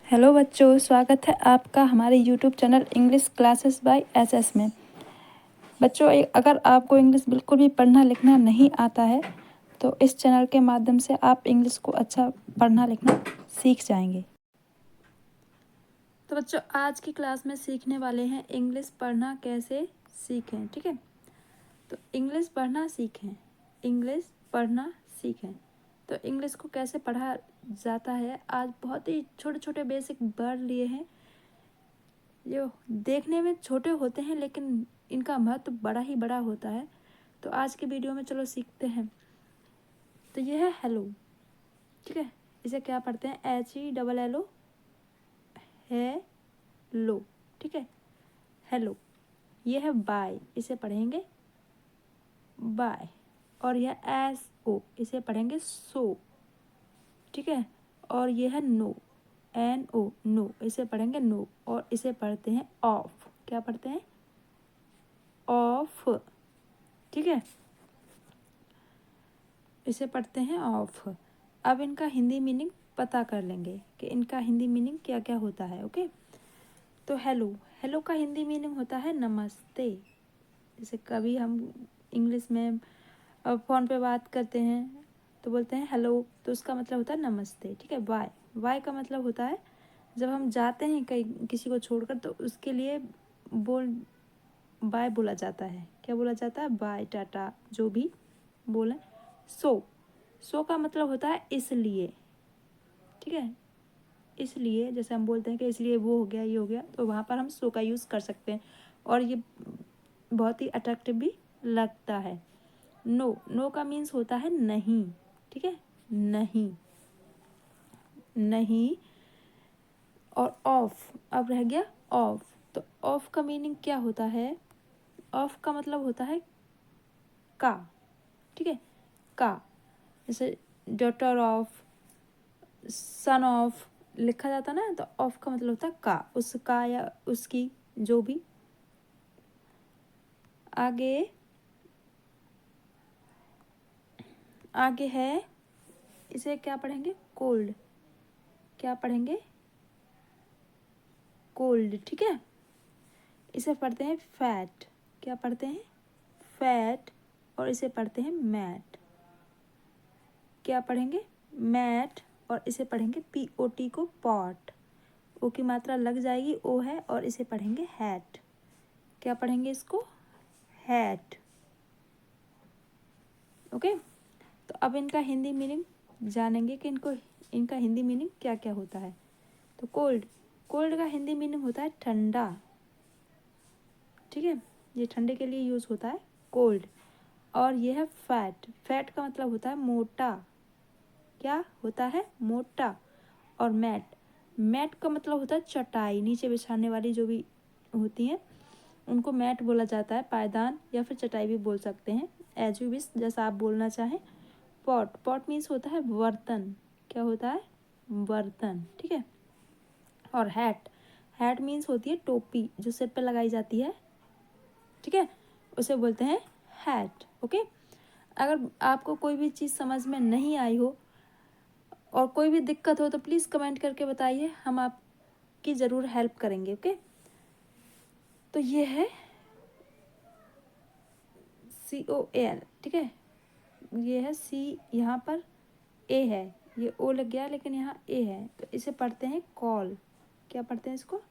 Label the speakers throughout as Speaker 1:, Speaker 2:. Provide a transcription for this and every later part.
Speaker 1: Hello बच्चों, स्वागत है आपका हमारे YouTube channel English classes bye SS में। बच्चों, अगर आपको इंग्लिश बिल्कुल भी पढ़ना लिखना नहीं आता है तो इस चैनल के माध्यम से आप इंग्लिश को अच्छा पढ़ना लिखना सीख जाएंगे। तो बच्चों, आज की क्लास में सीखने वाले हैं इंग्लिश पढ़ना कैसे सीखें। ठीक है, तो इंग्लिश पढ़ना सीखें, इंग्लिश पढ़ना सीखें। तो इंग्लिश को कैसे पढ़ा जाता है, आज बहुत ही छोटे छोटे बेसिक वर्ड लिए हैं जो देखने में छोटे होते हैं लेकिन इनका महत्व बड़ा ही बड़ा होता है। तो आज के वीडियो में चलो सीखते हैं। तो ये है हेलो। ठीक है, इसे क्या पढ़ते हैं? HELLO, है लो। ठीक है, हेलो। ये है बाय, इसे पढ़ेंगे बाय। और यह SO, इसे पढ़ेंगे सो। ठीक है, और ये है नो, NO, नो, इसे पढ़ेंगे नो। और इसे पढ़ते हैं ऑफ। क्या पढ़ते हैं? ऑफ। ठीक है, इसे पढ़ते हैं ऑफ। अब इनका हिंदी मीनिंग पता कर लेंगे कि इनका हिंदी मीनिंग क्या क्या होता है। ओके, तो हेलो, हेलो का हिंदी मीनिंग होता है नमस्ते। जैसे कभी हम इंग्लिश में फ़ोन पे बात करते हैं तो बोलते हैं हेलो, तो उसका मतलब होता है नमस्ते। ठीक है, बाय, बाय का मतलब होता है जब हम जाते हैं कहीं किसी को छोड़कर तो उसके लिए बाय बोला जाता है। क्या बोला जाता है? बाय, टाटा, जो भी बोलें। सो का मतलब होता है इसलिए। ठीक है, इसलिए जैसे हम बोलते हैं कि इसलिए वो हो गया, ये हो गया, तो वहाँ पर हम सो का यूज़ कर सकते हैं और ये बहुत ही अट्रैक्टिव भी लगता है। नो, नो का मीन्स होता है नहीं। ठीक है, नहीं, नहीं। और ऑफ, अब रह गया ऑफ। तो ऑफ का मीनिंग क्या होता है? ऑफ का मतलब होता है का। ठीक है, का। जैसे डॉटर ऑफ, सन ऑफ लिखा जाता ना, तो ऑफ का मतलब होता है का, उसका या उसकी, जो भी। आगे आगे है, इसे क्या पढ़ेंगे? कोल्ड। क्या पढ़ेंगे? कोल्ड। ठीक है, इसे पढ़ते हैं फैट। क्या पढ़ते हैं? फैट। और इसे पढ़ते हैं मैट। क्या पढ़ेंगे? मैट। और इसे पढ़ेंगे POT को पॉट। ओ की मात्रा लग जाएगी, ओ है, और इसे पढ़ेंगे हैट। क्या पढ़ेंगे इसको? हैट। ओके, तो अब इनका हिंदी मीनिंग जानेंगे कि इनका हिंदी मीनिंग क्या क्या होता है। तो कोल्ड, कोल्ड का हिंदी मीनिंग होता है ठंडा। ठीक है, ये ठंडे के लिए यूज़ होता है कोल्ड। और ये है फैट, फैट का मतलब होता है मोटा। क्या होता है? मोटा। और मैट, मैट का मतलब होता है चटाई, नीचे बिछाने वाली जो भी होती हैं उनको मैट बोला जाता है। पायदान या फिर चटाई भी बोल सकते हैं, एज यू विश, जैसा आप बोलना चाहें। पॉट, पॉट मीन्स होता है बर्तन। क्या होता है? बर्तन। ठीक है, और हैट, हैट मीन्स होती है टोपी जो सिर पे लगाई जाती है। ठीक है, उसे बोलते हैं हैट। ओके, अगर आपको कोई भी चीज़ समझ में नहीं आई हो और कोई भी दिक्कत हो तो प्लीज़ कमेंट करके बताइए, हम आपकी ज़रूर हेल्प करेंगे। ओके, तो ये है COAL। ठीक है, ये है C, यहाँ पर A है, ये O लग गया लेकिन यहाँ A है, तो इसे पढ़ते हैं कॉल। क्या पढ़ते हैं इसको?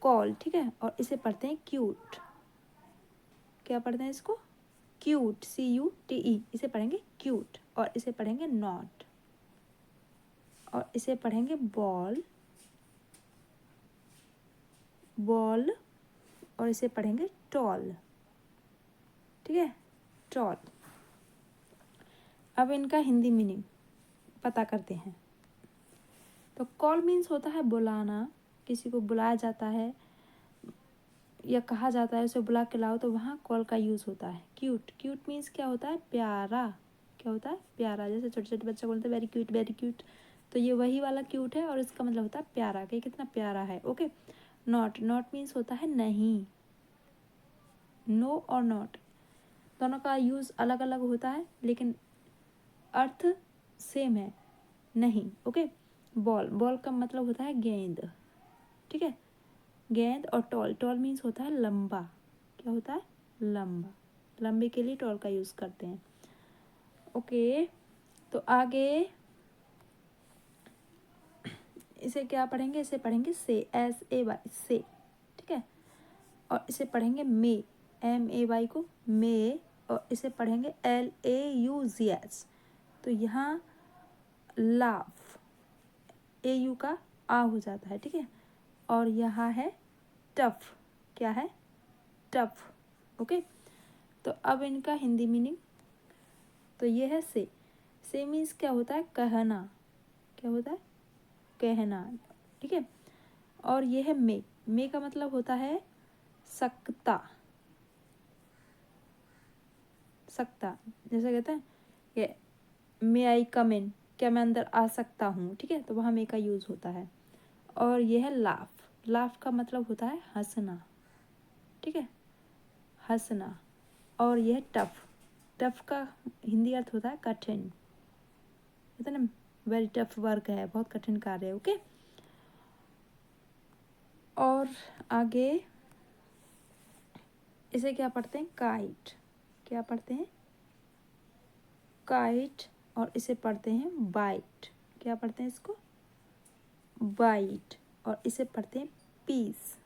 Speaker 1: कॉल। ठीक है, और इसे पढ़ते हैं क्यूट। क्या पढ़ते हैं इसको? क्यूट, CUTE, इसे पढ़ेंगे क्यूट। और इसे पढ़ेंगे नॉट। और इसे पढ़ेंगे बॉल, बॉल। और इसे पढ़ेंगे टॉल। ठीक है, टॉल। अब इनका हिंदी मीनिंग पता करते हैं। तो कॉल मीन्स होता है बुलाना, किसी को बुलाया जाता है या कहा जाता है उसे बुला के लाओ, तो वहाँ कॉल का यूज़ होता है। क्यूट, क्यूट मीन्स क्या होता है? प्यारा। क्या होता है? प्यारा। जैसे छोटे छोटे बच्चे बोलते हैं वेरी क्यूट, वेरी क्यूट, तो ये वही वाला क्यूट है और इसका मतलब होता है प्यारा, कि कितना प्यारा है। ओके, नॉट, नॉट मीन्स होता है नहीं। नो और नॉट दोनों का यूज़ अलग अलग होता है लेकिन अर्थ सेम है, नहीं। ओके, बॉल, बॉल का मतलब होता है गेंद, ठीक है, गेंद। और टॉल, टॉल मीन्स होता है लंबा, क्या होता है, लंबा, लंबे के लिए टॉल का यूज़ करते हैं। ओके, तो आगे इसे क्या पढ़ेंगे, इसे पढ़ेंगे से, SAY से, ठीक है। और इसे पढ़ेंगे मे, MAY को मे, और इसे पढ़ेंगे LAUGH। तो यहाँ लाफ, AU का आ हो जाता है, ठीक है। और यहाँ है टफ, क्या है, टफ। ओके, तो अब इनका हिंदी मीनिंग, तो ये है से मीन्स क्या होता है, कहना, क्या होता है, कहना, ठीक है। और ये है मे का मतलब होता है सकता, सकता, जैसे कहते हैं ये मे आई कम इन, क्या मैं अंदर आ सकता हूँ, ठीक है, तो वहाँ मे का यूज़ होता है। और ये है लाफ, लाफ का मतलब होता है हंसना, ठीक है, हंसना। और ये है टफ, टफ का हिंदी अर्थ होता है कठिन, कहते हैं ना वेरी टफ वर्क है, बहुत कठिन कार्य है। ओके, और आगे इसे क्या पढ़ते हैं, काइट, क्या पढ़ते हैं, काइट। और इसे पढ़ते हैं बाइट, क्या पढ़ते हैं इसको, बाइट। और इसे पढ़ते हैं पीस,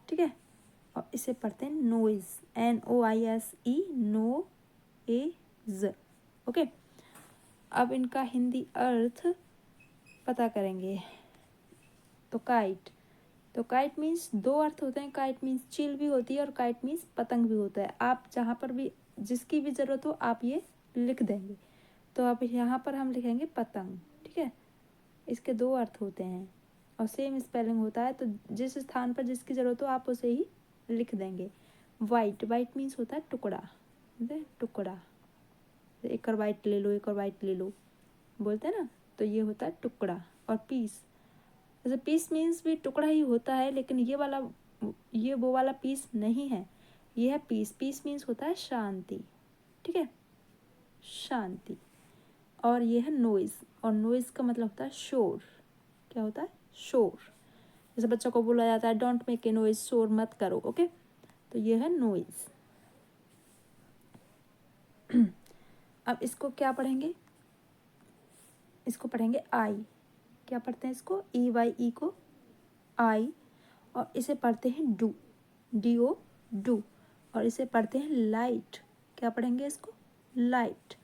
Speaker 1: ठीक है। और इसे पढ़ते हैं नोइज, NOISE, NOIZ। ओके, अब इनका हिंदी अर्थ पता करेंगे। तो काइट मीन्स दो अर्थ होते हैं, काइट मीन्स चील भी होती है और काइट मीन्स पतंग भी होता है। आप जहाँ पर भी जिसकी भी ज़रूरत हो आप ये लिख देंगे। तो अब यहाँ पर हम लिखेंगे पतंग, ठीक है, इसके दो अर्थ होते हैं और सेम स्पेलिंग होता है, तो जिस स्थान पर जिसकी ज़रूरत हो आप उसे ही लिख देंगे। वाइट, वाइट मीन्स होता है टुकड़ा, टुकड़ा, एक और वाइट ले लो, एक और वाइट ले लो बोलते हैं ना, तो ये होता है टुकड़ा। और पीस, जैसे पीस मीन्स भी टुकड़ा ही होता है, लेकिन ये वो वाला पीस नहीं है, ये है पीस, पीस मीन्स होता है शांति, ठीक है, शांति। और ये है नॉइज़, और नॉइज़ का मतलब होता है शोर, क्या होता है, शोर। जैसे बच्चों को बोला जाता है डोंट मेक ए नॉइज़, शोर मत करो। ओके, तो ये है नॉइज़। अब इसको क्या पढ़ेंगे, इसको पढ़ेंगे आई, क्या पढ़ते हैं इसको, EYE को आई। और इसे पढ़ते हैं डू, DO, डू। और इसे पढ़ते हैं लाइट, क्या पढ़ेंगे इसको, लाइट,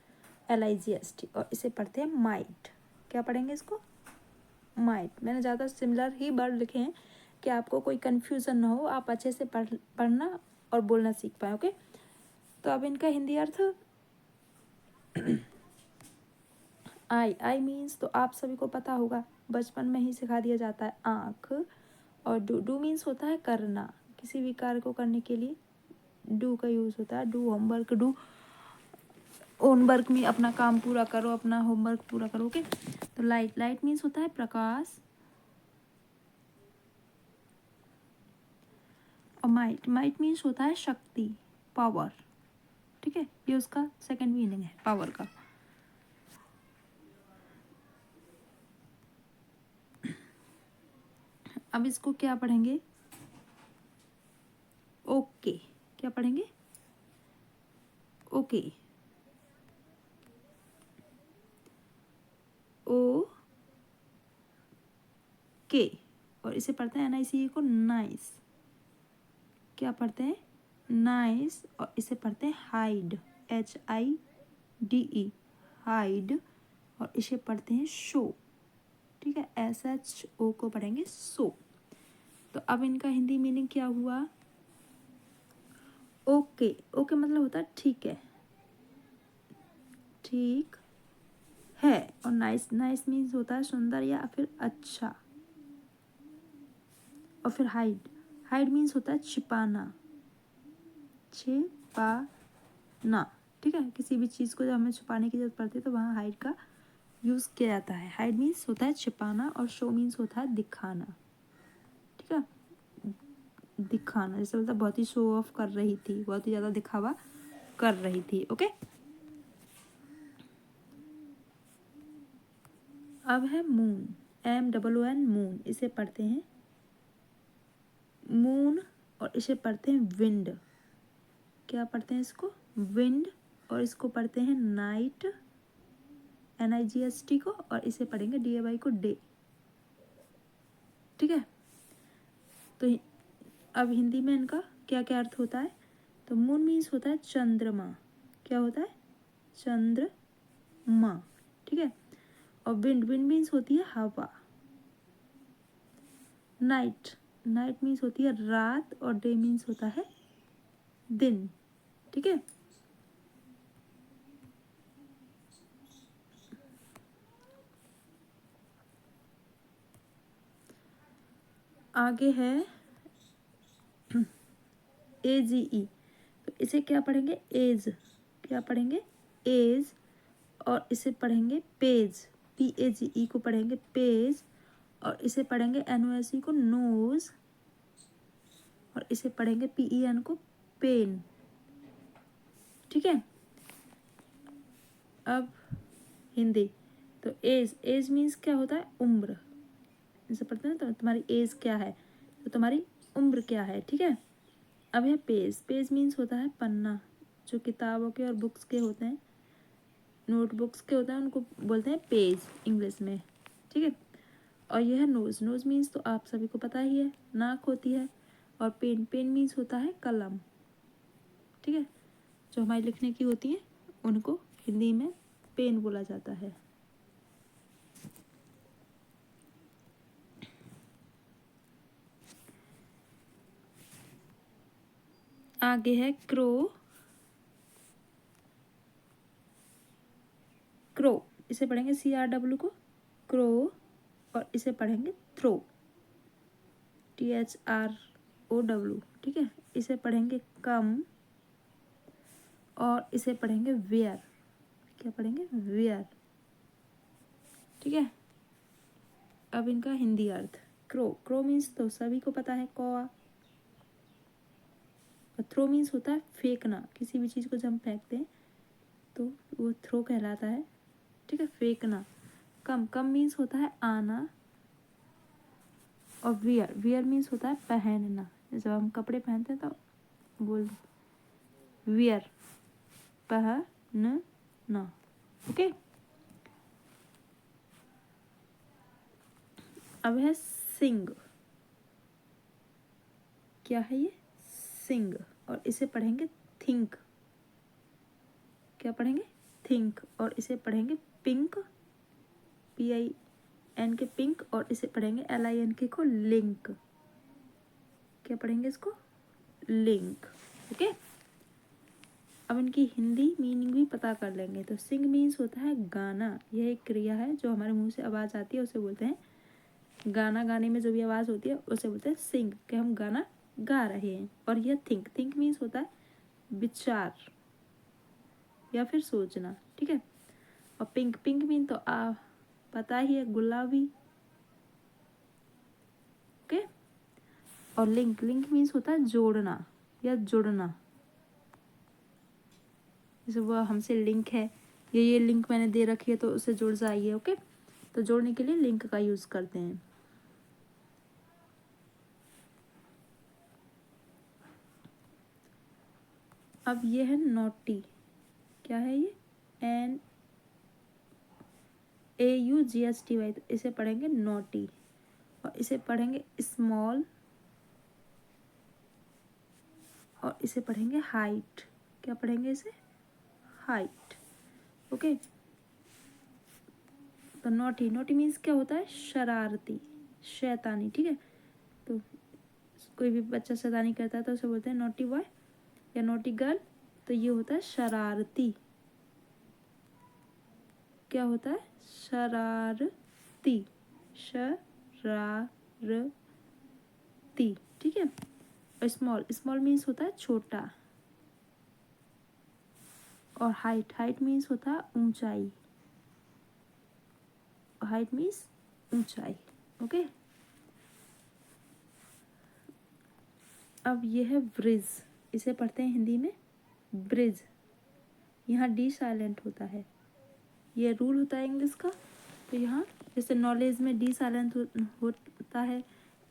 Speaker 1: LIGHT। और इसे पढ़ते हैं माइट, क्या पढ़ेंगे इसको, माइट। मैंने ज़्यादा सिमिलर ही वर्ड लिखे हैं कि आपको कोई कन्फ्यूज़न ना हो, आप अच्छे से पढ़ना और बोलना सीख पाए। ओके, तो अब इनका हिंदी अर्थ आई मीन्स तो आप सभी को पता होगा, बचपन में ही सिखा दिया जाता है, आँख। और डू मीन्स होता है करना, किसी भी कार्य को करने के लिए डू का यूज़ होता है। डू होमवर्क, डू होमवर्क में अपना काम पूरा करो, अपना होमवर्क पूरा करो। ओके, तो लाइट, लाइट मीन्स होता है प्रकाश। और माइट, माइट मीन्स होता है शक्ति, पावर, ठीक है, ये उसका सेकंड मीनिंग है पावर का। अब इसको क्या पढ़ेंगे, ओके, क्या पढ़ेंगे, ओके, ओ के। और इसे पढ़ते हैं NICE को नाइस, क्या पढ़ते हैं, नाइस। और इसे पढ़ते हैं हाइड, HIDE, हाइड। और इसे पढ़ते हैं शो, ठीक है, SHO को पढ़ेंगे सो। तो अब इनका हिंदी मीनिंग क्या हुआ, ओके, ओके मतलब होता है ठीक है, ठीक है। और नाइस, नाइस मीन्स होता है सुंदर या फिर अच्छा। और फिर हाइड, हाइड मीन्स होता है छिपाना, छिपाना, ठीक है, किसी भी चीज़ को जब हमें छुपाने की जरूरत पड़ती है तो वहाँ हाइड का यूज़ किया जाता है। हाइड मीन्स होता है छिपाना और शो मीन्स होता है दिखाना, ठीक है, दिखाना, जैसे बोलता बहुत ही शो ऑफ कर रही थी, बहुत ही ज़्यादा दिखावा कर रही थी। ओके, अब है मून, MOON, मून, इसे पढ़ते हैं मून, और इसे पढ़ते हैं विंड। क्या पढ़ते हैं इसको? विंड। और इसको पढ़ते हैं नाइट, NIGST को, और इसे पढ़ेंगे DAY को डे। ठीक है, तो अब हिंदी में इनका क्या क्या अर्थ होता है? तो मून मीन्स होता है चंद्रमा। क्या होता है? चंद्रमा। ठीक है, और विंड, विंड मीन्स होती है हवा। नाइट, नाइट मीन्स होती है रात, और डे मीन्स होता है दिन। ठीक है, आगे है AGE। तो इसे क्या पढ़ेंगे? एज। क्या पढ़ेंगे? एज। और इसे पढ़ेंगे पेज, PAGE को पढ़ेंगे पेज। और इसे पढ़ेंगे NOSE को नोज। और इसे पढ़ेंगे PEN को पेन। ठीक है, अब हिंदी। तो एज, एज मीन्स क्या होता है? उम्र। जैसे पढ़ते हैं तो तुम्हारी एज क्या है, तो तुम्हारी उम्र क्या है। ठीक है, अब है पेज, पेज मीन्स होता है पन्ना। जो किताबों के और बुक्स के होते हैं, नोटबुक्स के होते हैं, उनको बोलते हैं पेज इंग्लिश में। ठीक है, और यह है नोज, नोज मीन्स तो आप सभी को पता ही है, नाक होती है। और पेन, पेन मीन्स होता है कलम। ठीक है, जो हमारी लिखने की होती है उनको हिंदी में पेन बोला जाता है। आगे है क्रो, क्रो, इसे पढ़ेंगे CRW को क्रो। और इसे पढ़ेंगे थ्रो, THROW। ठीक है, इसे पढ़ेंगे कम। और इसे पढ़ेंगे वेयर। क्या पढ़ेंगे? वेयर। ठीक है, अब इनका हिंदी अर्थ। क्रो, क्रो मीन्स तो सभी को पता है, कौवा। और थ्रो मीन्स होता है फेंकना, किसी भी चीज़ को जब हम फेंकते हैं तो वो थ्रो कहलाता है। ठीक है, फेंकना। कम, कम मीन्स होता है आना। और वियर, वियर मीन्स होता है पहनना। जब हम कपड़े पहनते हैं तो बोल वियर, पहनना। ओके, अब है सिंग। क्या है ये? सिंग। और इसे पढ़ेंगे थिंक। क्या पढ़ेंगे? थिंक। और इसे पढ़ेंगे पिंक, PIN के पिंक। और इसे पढ़ेंगे LINK को लिंक। क्या पढ़ेंगे इसको? लिंक। ओके, अब इनकी हिंदी मीनिंग भी पता कर लेंगे। तो सिंग मीन्स होता है गाना। यह एक क्रिया है, जो हमारे मुंह से आवाज़ आती है उसे बोलते हैं गाना। गाने में जो भी आवाज़ होती है उसे बोलते हैं सिंग, कि हम गाना गा रहे हैं। और यह थिंक, थिंक मीन्स होता है विचार या फिर सोचना। ठीक है, और पिंक, पिंक मीन तो पता ही है, गुलाबी। ओके, और लिंक, लिंक मीन्स होता है जोड़ना या जुड़ना। जैसे वो हमसे लिंक है, ये लिंक मैंने दे रखी है तो उसे जुड़ जाइए। ओके, तो जोड़ने के लिए लिंक का यूज़ करते हैं। अब ये है नोटी। क्या है ये? NAUGSTY। तो इसे पढ़ेंगे नोटी। और इसे पढ़ेंगे स्मॉल। और इसे पढ़ेंगे हाइट। क्या पढ़ेंगे इसे? हाइट। ओके, तो नोटी, नोटी मीन्स क्या होता है? शरारती, शैतानी। ठीक है, तो कोई भी बच्चा शैतानी करता है तो उसे बोलते हैं नोटी बॉय या नोटी गर्ल। तो ये होता है शरारती। क्या होता है? शरारती, शरारती। ठीक है, और स्मॉल, स्मॉल मीन्स होता है छोटा। और हाइट, हाइट मीन्स होता है ऊंचाई। हाइट मीन्स ऊंचाई। ओके, अब ये है ब्रिज। इसे पढ़ते हैं हिंदी में ब्रिज। यहाँ D साइलेंट होता है, ये रूल होता है इंग्लिश का। तो यहाँ जैसे नॉलेज में डी साइलेंट होता है,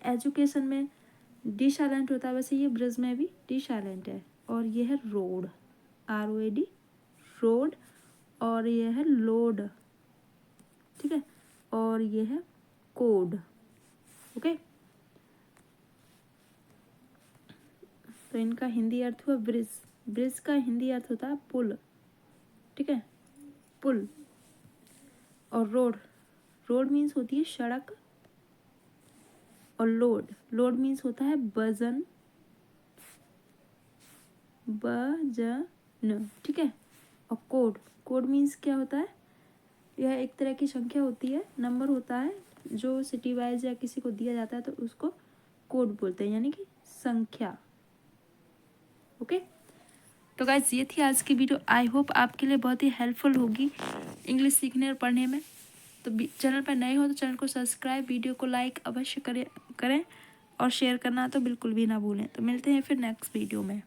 Speaker 1: एजुकेशन में डी साइलेंट होता है, वैसे ये ब्रिज में भी डी साइलेंट है। और ये है रोड, ROAD, रोड। और ये है लोड, ठीक है। और ये है कोड, ओके। तो इनका हिंदी अर्थ हुआ ब्रिज। ब्रिज का हिंदी अर्थ होता है पुल, ठीक है, पुल। और रोड, रोड मीन्स होती है सड़क। और लोड, लोड मीन्स होता है वजन, वजन, ठीक है। और कोड, कोड मीन्स क्या होता है, यह एक तरह की संख्या होती है, नंबर होता है जो सिटी वाइज या किसी को दिया जाता है तो उसको कोड बोलते हैं, यानी कि संख्या, ओके। तो गाइस ये थी आज की वीडियो। आई होप आपके लिए बहुत ही हेल्पफुल होगी इंग्लिश सीखने और पढ़ने में। तो चैनल पर नए हो तो चैनल को सब्सक्राइब, वीडियो को लाइक अवश्य करें और शेयर करना तो बिल्कुल भी ना भूलें। तो मिलते हैं फिर नेक्स्ट वीडियो में।